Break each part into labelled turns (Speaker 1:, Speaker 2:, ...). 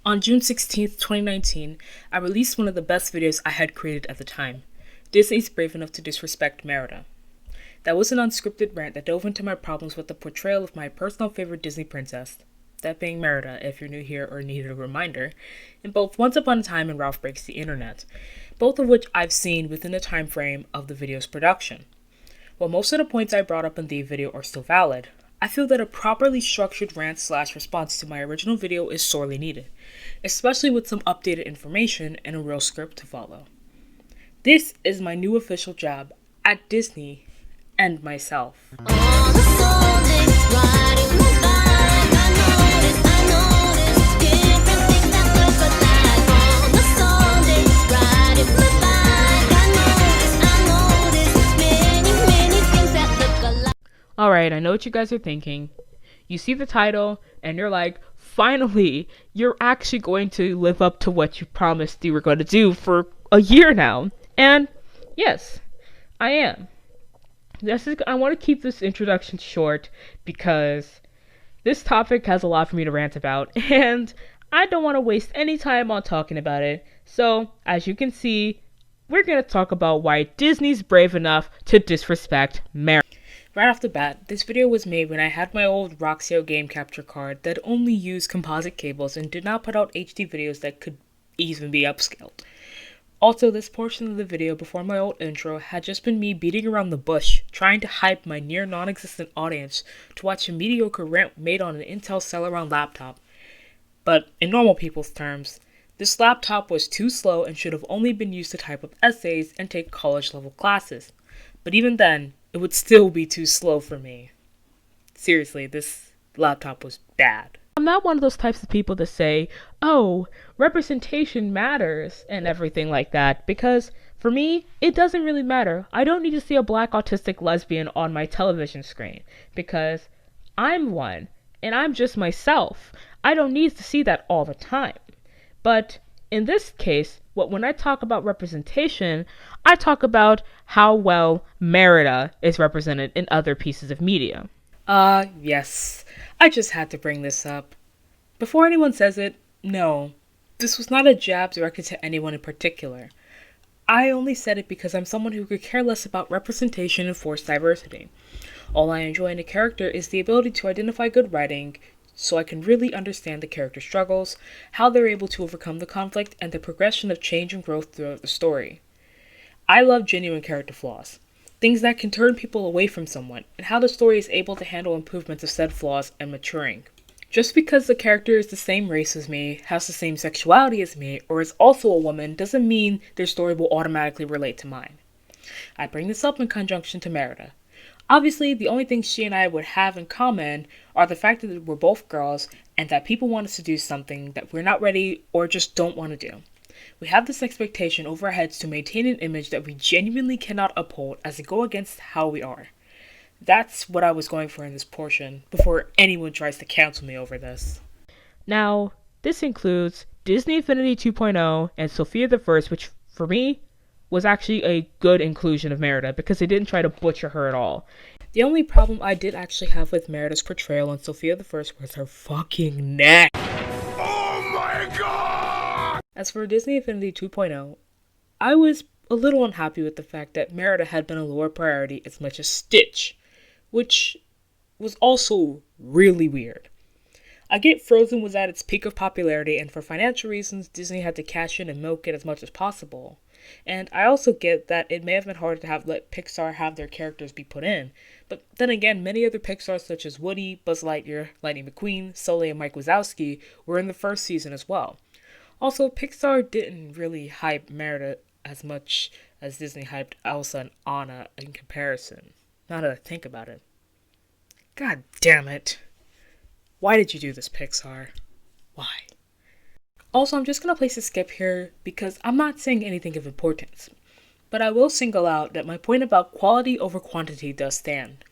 Speaker 1: On June 16th, 2019, I released one of the best videos I had created at the time, Disney's Brave Enough to Disrespect Merida. That was an unscripted rant that dove into my problems with the portrayal of my personal favorite Disney princess, that being Merida, if you're new here or needed a reminder, in both Once Upon a Time and Ralph Breaks the Internet, both of which I've seen within the time frame of the video's production. While most of the points I brought up in the video are still valid, I feel that a properly structured rant/response to my original video is sorely needed, especially with some updated information and a real script to follow. This is my new official job at Disney and myself. Alright, I know what you guys are thinking. You see the title, and you're like, finally, you're actually going to live up to what you promised you were going to do for a year now. And yes, I am. I want to keep this introduction short because this topic has a lot for me to rant about, and I don't want to waste any time on talking about it. So, as you can see, we're going to talk about why Disney's brave enough to disrespect Mary. Right off the bat, this video was made when I had my old Roxio game capture card that only used composite cables and did not put out HD videos that could even be upscaled. Also, this portion of the video before my old intro had just been me beating around the bush, trying to hype my near non-existent audience to watch a mediocre rant made on an Intel Celeron laptop. But in normal people's terms, this laptop was too slow and should have only been used to type up essays and take college-level classes. But even then, it would still be too slow for me. Seriously, this laptop was bad. I'm not one of those types of people that say, oh, representation matters and everything like that, because for me, it doesn't really matter. I don't need to see a black autistic lesbian on my television screen, because I'm one, and I'm just myself. I don't need to see that all the time. But in this case, when I talk about representation, I talk about how well Merida is represented in other pieces of media. Yes. I just had to bring this up. Before anyone says it, no. This was not a jab directed to anyone in particular. I only said it because I'm someone who could care less about representation and forced diversity. All I enjoy in a character is the ability to identify good writing, so I can really understand the character's struggles, how they're able to overcome the conflict, and the progression of change and growth throughout the story. I love genuine character flaws, things that can turn people away from someone, and how the story is able to handle improvements of said flaws and maturing. Just because the character is the same race as me, has the same sexuality as me, or is also a woman doesn't mean their story will automatically relate to mine. I bring this up in conjunction to Merida. Obviously, the only things she and I would have in common are the fact that we're both girls and that people want us to do something that we're not ready or just don't want to do. We have this expectation over our heads to maintain an image that we genuinely cannot uphold as it go against how we are. That's what I was going for in this portion before anyone tries to cancel me over this. Now, this includes Disney Infinity 2.0 and Sophia the First, which for me was actually a good inclusion of Merida because they didn't try to butcher her at all. The only problem I did actually have with Merida's portrayal in Sophia the First was her fucking neck. Oh my god! As for Disney Infinity 2.0, I was a little unhappy with the fact that Merida had been a lower priority as much as Stitch, which was also really weird. I get Frozen was at its peak of popularity, and for financial reasons, Disney had to cash in and milk it as much as possible. And I also get that it may have been hard to let Pixar have their characters be put in. But then again, many other Pixar such as Woody, Buzz Lightyear, Lightning McQueen, Sully, and Mike Wazowski were in the first season as well. Also, Pixar didn't really hype Merida as much as Disney hyped Elsa and Anna in comparison. Now that I think about it. God damn it. Why did you do this, Pixar? Why? Also, I'm just going to place a skip here because I'm not saying anything of importance. But I will single out that my point about quality over quantity does stand.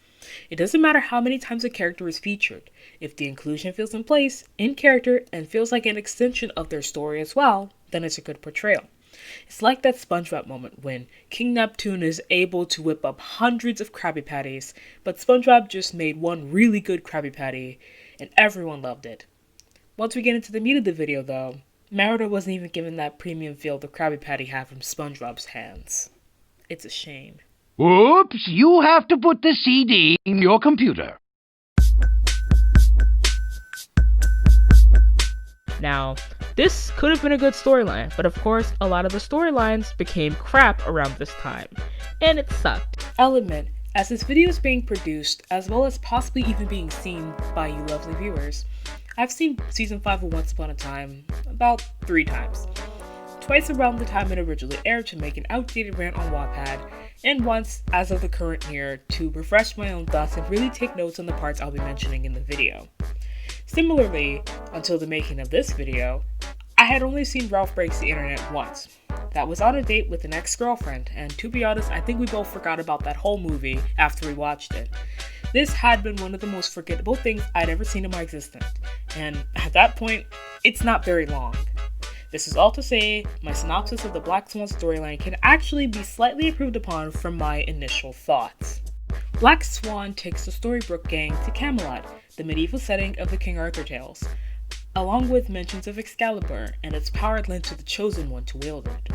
Speaker 1: It doesn't matter how many times a character is featured. If the inclusion feels in place, in character, and feels like an extension of their story as well, then it's a good portrayal. It's like that SpongeBob moment when King Neptune is able to whip up hundreds of Krabby Patties, but SpongeBob just made one really good Krabby Patty, and everyone loved it. Once we get into the meat of the video though, Merida wasn't even given that premium feel the Krabby Patty had from SpongeBob's hands. It's a shame.
Speaker 2: Oops, you have to put the CD in your computer.
Speaker 1: Now, this could have been a good storyline, but of course, a lot of the storylines became crap around this time, and it sucked. I'll admit, as this video is being produced, as well as possibly even being seen by you lovely viewers, I've seen Season 5 of Once Upon a Time about 3 times. Twice around the time it originally aired to make an outdated rant on Wattpad, and once, as of the current year, to refresh my own thoughts and really take notes on the parts I'll be mentioning in the video. Similarly, until the making of this video, I had only seen Ralph Breaks the Internet once. That was on a date with an ex-girlfriend, and to be honest, I think we both forgot about that whole movie after we watched it. This had been one of the most forgettable things I'd ever seen in my existence, and at that point, it's not very long. This is all to say, my synopsis of the Black Swan storyline can actually be slightly improved upon from my initial thoughts. Black Swan takes the Storybrooke gang to Camelot, the medieval setting of the King Arthur tales, along with mentions of Excalibur and its power lent to the Chosen One to wield it.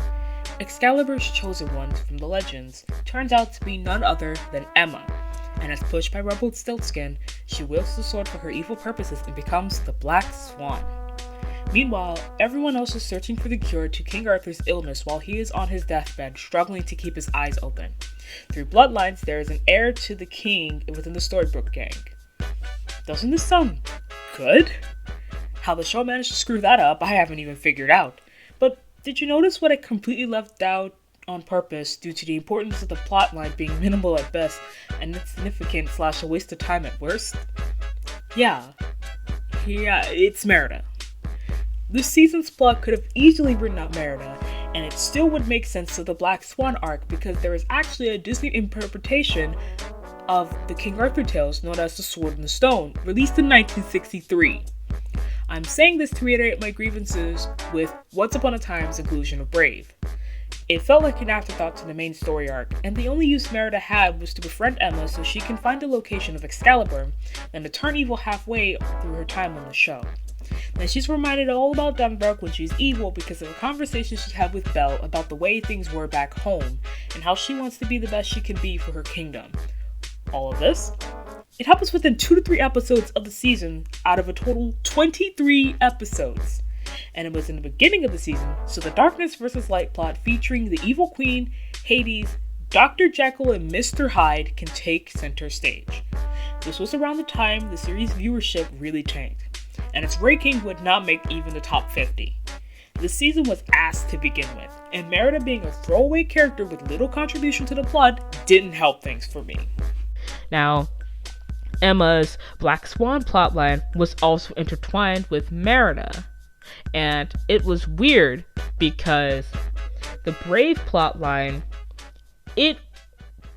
Speaker 1: Excalibur's Chosen One from the legends turns out to be none other than Emma, and as pushed by Rumpelstiltskin, she wields the sword for her evil purposes and becomes the Black Swan. Meanwhile, everyone else is searching for the cure to King Arthur's illness while he is on his deathbed, struggling to keep his eyes open. Through bloodlines, there is an heir to the king within the Storybrooke gang. Doesn't this sound good? How the show managed to screw that up, I haven't even figured out. But did you notice what I completely left out on purpose due to the importance of the plotline being minimal at best and insignificant / a waste of time at worst? Yeah, it's Merida. This season's plot could have easily written out Merida, and it still would make sense of the Black Swan arc because there is actually a Disney interpretation of the King Arthur tales known as The Sword and the Stone, released in 1963. I'm saying this to reiterate my grievances with Once Upon a Time's inclusion of Brave. It felt like an afterthought to the main story arc, and the only use Merida had was to befriend Emma so she can find the location of Excalibur, and to turn evil halfway through her time on the show. Then she's reminded all about Denmark when she's evil because of a conversation she had with Belle about the way things were back home, and how she wants to be the best she can be for her kingdom. All of this? It happens within 2 to 3 episodes of the season out of a total 23 episodes. And it was in the beginning of the season, so the Darkness vs. Light plot featuring the Evil Queen, Hades, Dr. Jekyll, and Mr. Hyde can take center stage. This was around the time the series' viewership really tanked, and its ranking would not make even the top 50. The season was ass to begin with, and Merida being a throwaway character with little contribution to the plot didn't help things for me. Now, Emma's Black Swan plotline was also intertwined with Merida, and it was weird because the Brave plotline, it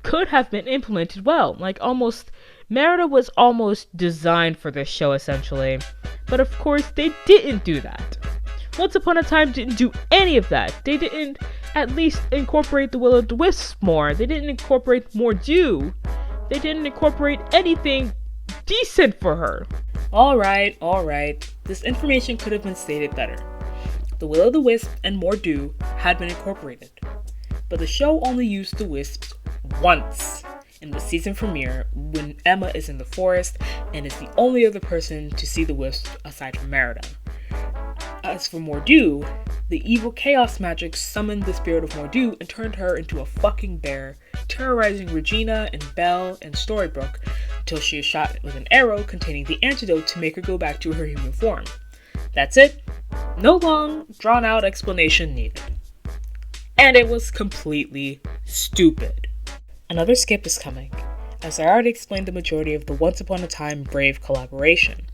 Speaker 1: could have been implemented well. Merida was almost designed for this show essentially, but of course they didn't do that. Once Upon a Time didn't do any of that. They didn't at least incorporate the Will-O-the-Wisp more. They didn't incorporate Mor'du. They didn't incorporate anything decent for her. Alright. This information could have been stated better. The Will-O-the-Wisp and Mor'du had been incorporated, but the show only used the Wisps once in the season premiere when Emma is in the forest and is the only other person to see the Wisp aside from Merida. As for Mor'du, the evil chaos magic summoned the spirit of Mor'du and turned her into a fucking bear, terrorizing Regina and Belle and Storybrooke until she is shot with an arrow containing the antidote to make her go back to her human form. That's it. No long, drawn-out explanation needed. And it was completely stupid. Another skip is coming, as I already explained the majority of the Once Upon a Time Brave collaboration.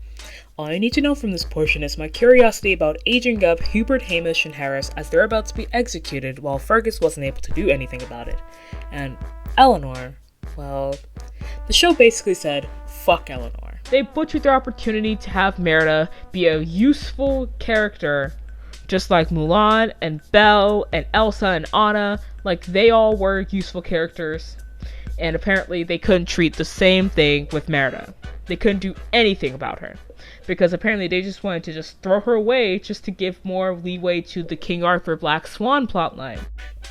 Speaker 1: All you need to know from this portion is my curiosity about aging up Hubert, Hamish, and Harris as they're about to be executed while Fergus wasn't able to do anything about it. And Eleanor, well, the show basically said, fuck Eleanor. They butchered their opportunity to have Merida be a useful character, just like Mulan and Belle and Elsa and Anna, like they all were useful characters. And apparently they couldn't treat the same thing with Merida. They couldn't do anything about her. Because apparently they just wanted to just throw her away just to give more leeway to the King Arthur Black Swan plotline.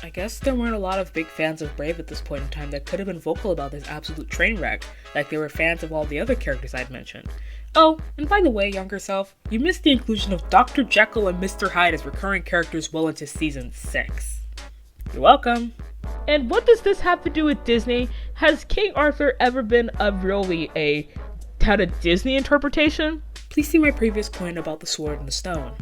Speaker 1: I guess there weren't a lot of big fans of Brave at this point in time that could have been vocal about this absolute train wreck, like they were fans of all the other characters I'd mentioned. Oh, and by the way, younger self, you missed the inclusion of Dr. Jekyll and Mr. Hyde as recurring characters well into season 6. You're welcome. And what does this have to do with Disney? Has King Arthur ever been had a Disney interpretation? Please see my previous point about the sword and the stone.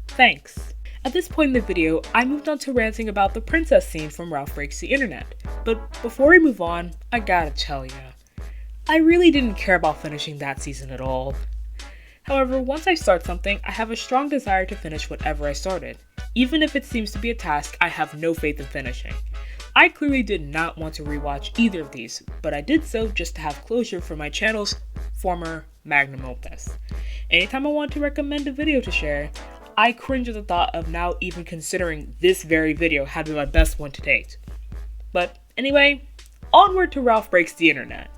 Speaker 1: Thanks. At this point in the video, I moved on to ranting about the princess scene from Ralph Breaks the Internet. But before we move on, I gotta tell ya, I really didn't care about finishing that season at all. However, once I start something, I have a strong desire to finish whatever I started. Even if it seems to be a task I have no faith in finishing. I clearly did not want to rewatch either of these, but I did so just to have closure for my channel's former Magnum Opus. Anytime I want to recommend a video to share, I cringe at the thought of now even considering this very video had been my best one to date. But anyway, onward to Ralph Breaks the Internet.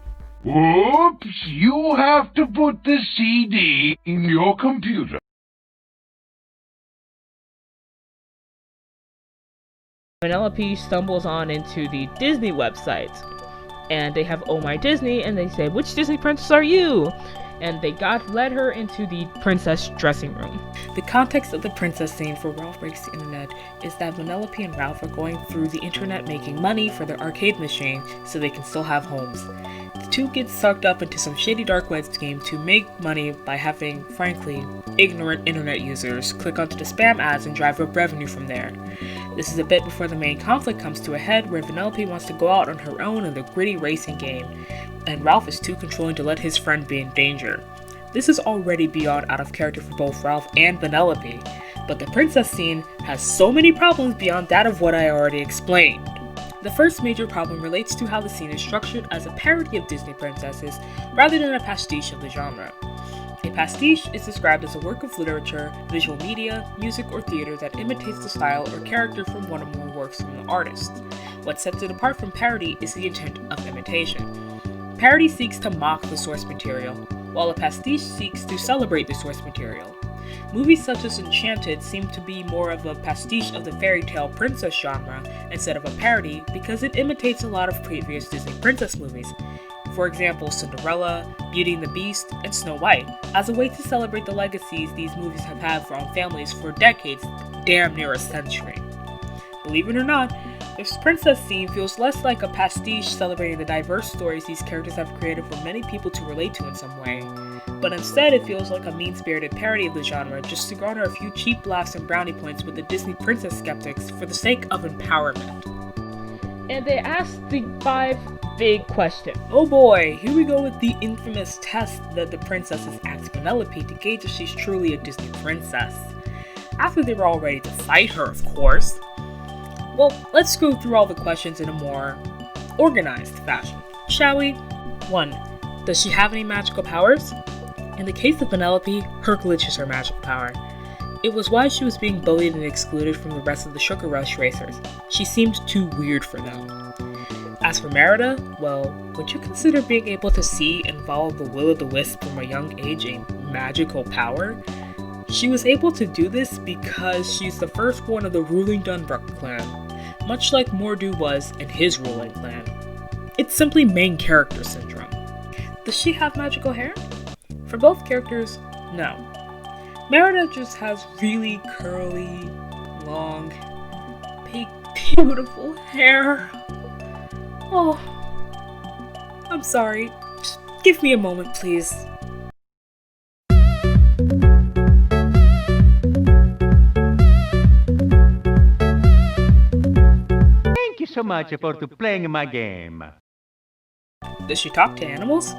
Speaker 2: Oops, you have to put the CD in your computer.
Speaker 1: Penelope stumbles on into the Disney website, and they have Oh My Disney, and they say, which Disney princess are you? And they led her into the princess dressing room. The context of the princess scene for Ralph Breaks the Internet is that Penelope and Ralph are going through the internet making money for their arcade machine so they can still have homes. The two get sucked up into some shady dark web scheme to make money by having, frankly, ignorant internet users click onto the spam ads and drive up revenue from there. This is a bit before the main conflict comes to a head where Penelope wants to go out on her own in the gritty racing game, and Ralph is too controlling to let his friend be in danger. This is already beyond out of character for both Ralph and Penelope, but the princess scene has so many problems beyond that of what I already explained. The first major problem relates to how the scene is structured as a parody of Disney princesses rather than a pastiche of the genre. A pastiche is described as a work of literature, visual media, music, or theater that imitates the style or character from one or more works from the artist. What sets it apart from parody is the intent of imitation. Parody seeks to mock the source material, while a pastiche seeks to celebrate the source material. Movies such as Enchanted seem to be more of a pastiche of the fairy tale princess genre instead of a parody because it imitates a lot of previous Disney princess movies. For example, Cinderella, Beauty and the Beast, and Snow White, as a way to celebrate the legacies these movies have had on families for decades, damn near a century. Believe it or not, this princess scene feels less like a pastiche celebrating the diverse stories these characters have created for many people to relate to in some way, but instead it feels like a mean-spirited parody of the genre just to garner a few cheap laughs and brownie points with the Disney princess skeptics for the sake of empowerment. And they asked the 5 big question. Oh boy, here we go with the infamous test that the princesses asked Penelope to gauge if she's truly a Disney princess. After they were all ready to fight her, of course. Well, let's go through all the questions in a more organized fashion, shall we? 1. Does she have any magical powers? In the case of Penelope, her glitch is her magical power. It was why she was being bullied and excluded from the rest of the Sugar Rush racers. She seemed too weird for them. As for Merida, well, would you consider being able to see and follow the will-o'-the-wisp from a young age a magical power? She was able to do this because she's the first one of the ruling Dunbrook clan, much like Mor'du was in his ruling clan. It's simply main character syndrome. Does she have magical hair? For both characters, no. Merida just has really curly, long, big, beautiful hair. Oh, I'm sorry. Just give me a moment, please.
Speaker 3: Thank you so much for playing my game.
Speaker 1: Does she talk to animals?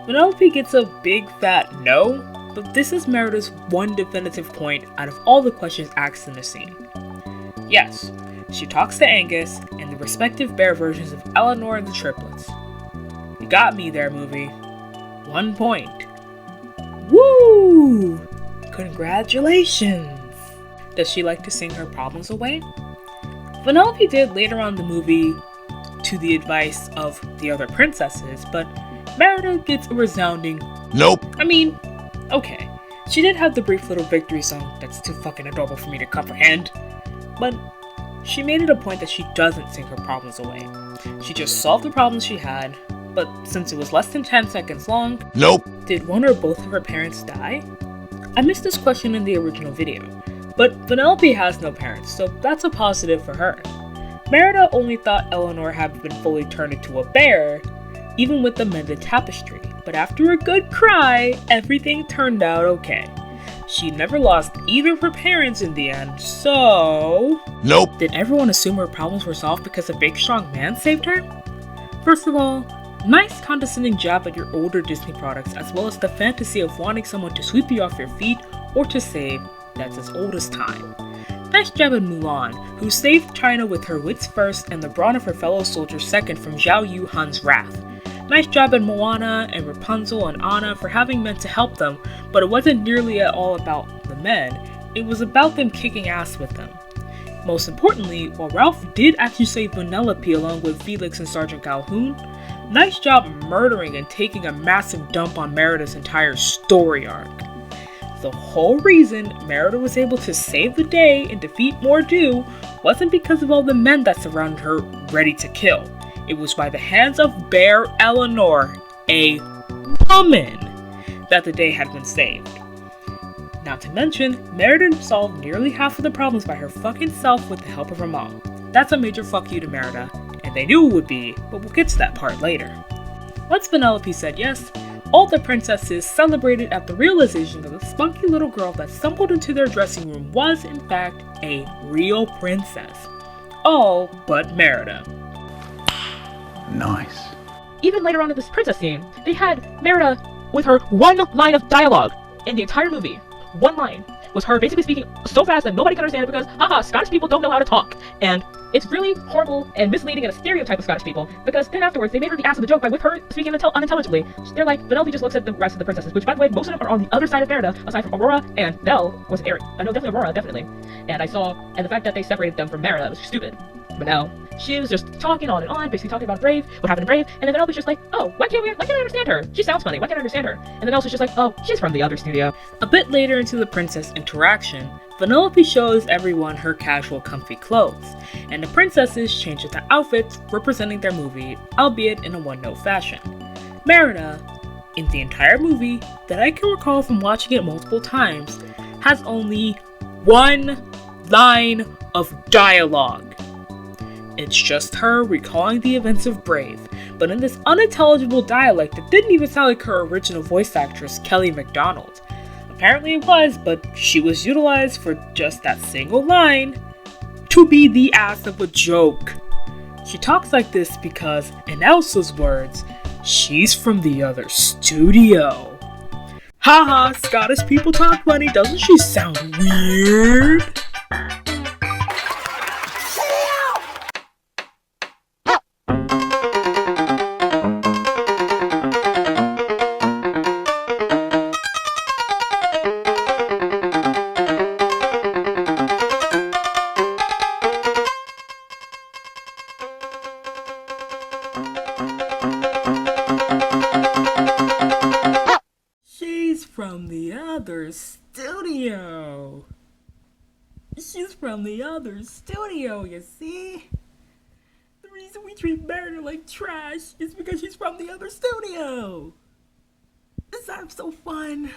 Speaker 1: Penelope gets a big fat no, but this is Merida's one definitive point out of all the questions asked in the scene. Yes, she talks to Angus and the respective bear versions of Eleanor and the triplets. You got me there, movie. 1 point. Woo! Congratulations! Does she like to sing her problems away? Penelope did later on in the movie to the advice of the other princesses, but Merida gets a resounding
Speaker 4: Nope.
Speaker 1: I mean, okay, she did have the brief little victory song that's too fucking adorable for me to comprehend, but she made it a point that she doesn't sing her problems away. She just solved the problems she had, but since it was less than 10 seconds long,
Speaker 4: Nope.
Speaker 1: did one or both of her parents die? I missed this question in the original video, but Vanellope has no parents, so that's a positive for her. Merida only thought Eleanor had been fully turned into a bear, even with the mended tapestry, but after a good cry, everything turned out okay. She never lost either of her parents in the end, so...
Speaker 4: Nope.
Speaker 1: Did everyone assume her problems were solved because a big strong man saved her? First of all, nice condescending jab at your older Disney products, as well as the fantasy of wanting someone to sweep you off your feet or to save that's as old as time. Nice jab at Mulan, who saved China with her wits first and the brawn of her fellow soldiers second from Zhao Yu Han's wrath. Nice job at Moana and Rapunzel and Anna for having men to help them, but it wasn't nearly at all about the men, it was about them kicking ass with them. Most importantly, while Ralph did actually save Vanellope along with Felix and Sergeant Calhoun, nice job murdering and taking a massive dump on Merida's entire story arc. The whole reason Merida was able to save the day and defeat Mor'du wasn't because of all the men that surrounded her ready to kill. It was by the hands of Bear Eleanor, a woman, that the day had been saved. Not to mention, Merida solved nearly half of the problems by her fucking self with the help of her mom. That's a major fuck you to Merida, and they knew it would be, but we'll get to that part later. Once Vanellope said yes, all the princesses celebrated at the realization that the spunky little girl that stumbled into their dressing room was, in fact, a real princess. All but Merida.
Speaker 4: Nice.
Speaker 1: Even later on in this princess scene, they had Merida with her one line of dialogue in the entire movie. One line was her basically speaking so fast that nobody could understand it because, haha, Scottish people don't know how to talk. And it's really horrible and misleading and a stereotype of Scottish people because then afterwards they made her the ass of the joke by with her speaking unintelligibly. They're like, Vanellope just looks at the rest of the princesses, which by the way, most of them are on the other side of Merida, aside from Aurora and Belle was Aries. I know definitely Aurora, definitely. And the fact that they separated them from Merida was stupid. But now, she was just talking on and on, basically talking about Brave, what happened in Brave, and then Vanellope's just like, oh, why can't I understand her? She sounds funny, why can't I understand her? And then Elsa's just like, oh, she's from the other studio. A bit later into the princess interaction, Vanellope shows everyone her casual, comfy clothes, and the princesses change into outfits representing their movie, albeit in a one-note fashion. Merida, in the entire movie, that I can recall from watching it multiple times, has only one line of dialogue. It's just her recalling the events of Brave, but in this unintelligible dialect that didn't even sound like her original voice actress, Kelly MacDonald. Apparently it was, but she was utilized for just that single line to be the ass of a joke. She talks like this because, in Elsa's words, she's from the other studio. Haha, Scottish people talk funny, doesn't she sound weird? From the other studio. She's from the other studio, you see? The reason we treat Merida like trash is because she's from the other studio. This is so fun.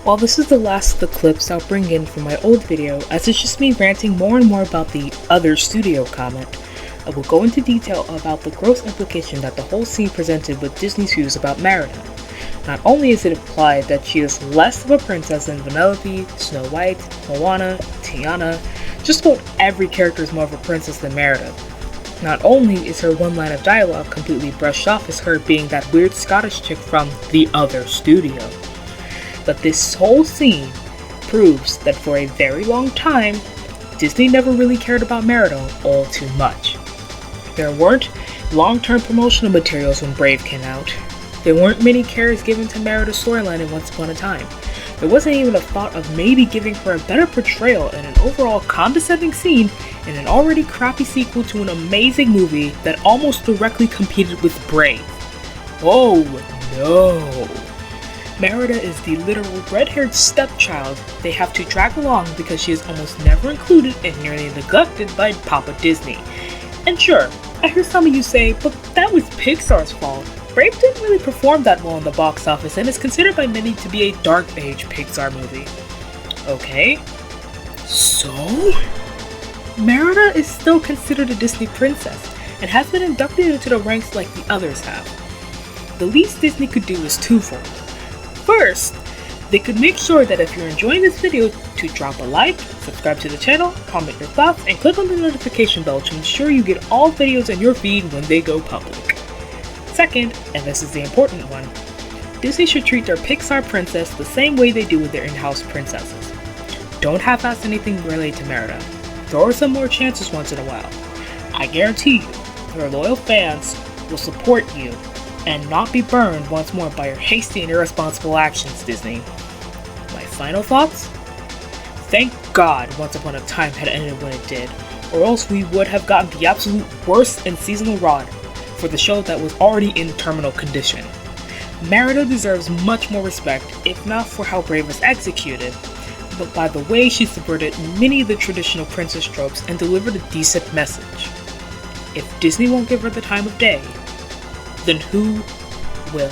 Speaker 1: While this is the last of the clips I'll bring in from my old video, as it's just me ranting more and more about the other studio comment, I will go into detail about the gross implication that the whole scene presented with Disney's views about Merida. Not only is it implied that she is less of a princess than Vanellope, Snow White, Moana, Tiana, just about every character is more of a princess than Merida. Not only is her one line of dialogue completely brushed off as her being that weird Scottish chick from the other studio, but this whole scene proves that for a very long time, Disney never really cared about Merida all too much. There weren't long-term promotional materials when Brave came out. There weren't many cares given to Merida's storyline in Once Upon a Time. There wasn't even a thought of maybe giving her a better portrayal in an overall condescending scene in an already crappy sequel to an amazing movie that almost directly competed with Brave. Oh no! Merida is the literal red-haired stepchild they have to drag along because she is almost never included and nearly neglected by Papa Disney. And sure, I hear some of you say, but that was Pixar's fault. Brave didn't really perform that well in the box office and is considered by many to be a dark age Pixar movie. Okay, so? Merida is still considered a Disney princess and has been inducted into the ranks like the others have. The least Disney could do is twofold. First, they could make sure that if you're enjoying this video to drop a like, subscribe to the channel, comment your thoughts, and click on the notification bell to ensure you get all videos in your feed when they go public. Second, and this is the important one, Disney should treat their Pixar princess the same way they do with their in-house princesses. Don't half-ass anything related to Merida. Throw her some more chances once in a while. I guarantee you, your loyal fans will support you and not be burned once more by your hasty and irresponsible actions, Disney. My final thoughts? Thank God Once Upon a Time had ended when it did, or else we would have gotten the absolute worst in seasonal rod for the show that was already in terminal condition. Merida deserves much more respect, if not for how Brave was executed, but by the way she subverted many of the traditional princess tropes and delivered a decent message. If Disney won't give her the time of day, then who will?